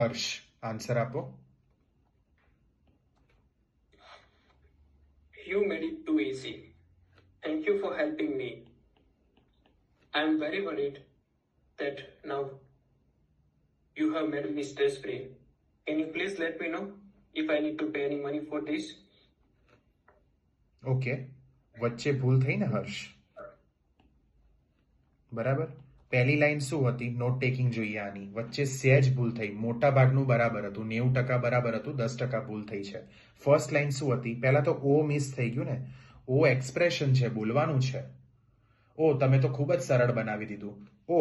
હર્ષ answer આપો. You made it too easy. Thank you for helping me. I am very worried that now you have made me stress free. Can you please let me know if I need to pay any money for this? Okay, વચ્ચે ભૂલ થઈ ને હર્ષ, બરાબર. પહેલી line શું હતી? Not taking જોઈએ આની. વચ્ચે સહેજ ભૂલ થઈ, મોટા ભાગનું બરાબર હતું, 90% બરાબર હતું, 10% ભૂલ થઈ છે. ફર્સ્ટ લાઈન શું હતી? પહેલા તો ઓ મિસ થઈ ગયું ને. ઓ એક્સપ્રેશન છે, બોલવાનું છે. ઓ તમે તો ખૂબ જ સરળ બનાવી દીધું. ઓ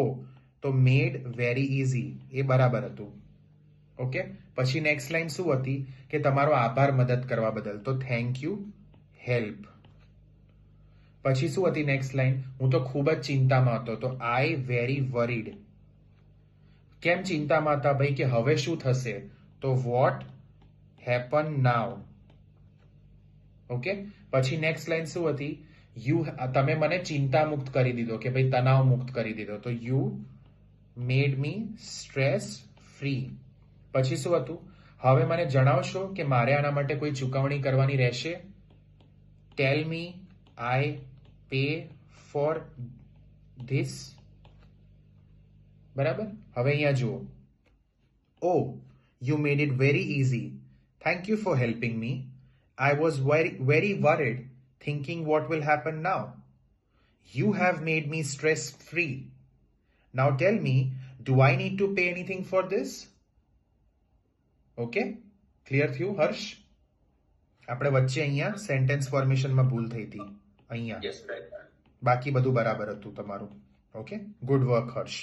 તો મેડ વેરી ઇઝી, એ બરાબર હતું. ઓકે, પછી નેક્સ્ટ લાઈન શું હતી? કે તમારો આભાર મદદ કરવા બદલ, તો થેન્ક યુ હેલ્પ. પછી શું હતી નેક્સ્ટ લાઈન? હું તો ખૂબ જ ચિંતામાં હતો, તો આઈ વેરી વરીડ. કેમ ચિંતામાં હતા ભાઈ? કે હવે શું થશે? તો વોટ હેપન નાવ. ઓકે, પછી નેક્સ્ટ લાઈન શું હતી? યુ તમે મને ચિંતા મુક્ત કરી દીધો, કે ભાઈ તણાવ મુક્ત કરી દીધો, તો you made me stress free. પછી શું હતું? હવે મને જણાવશો કે મારે આના માટે કોઈ ચૂકવણી કરવાની રહેશે? Tell me I pay for this. બરાબર. હવે અહીંયા જુઓ. Oh you made it very easy. Thank you for helping me. I was very worried, thinking what will happen now. You have made me stress free. Now tell me, do I need to pay anything for this? Okay? Clear થયું હર્ષ? આપણે વચ્ચે અહીંયા sentence ફોર્મેશનમાં ભૂલ થઈ હતી અહીંયા. Yes, right. બાકી બધું બરાબર હતું તમારું. ઓકે, ગુડ વર્ક હર્ષ.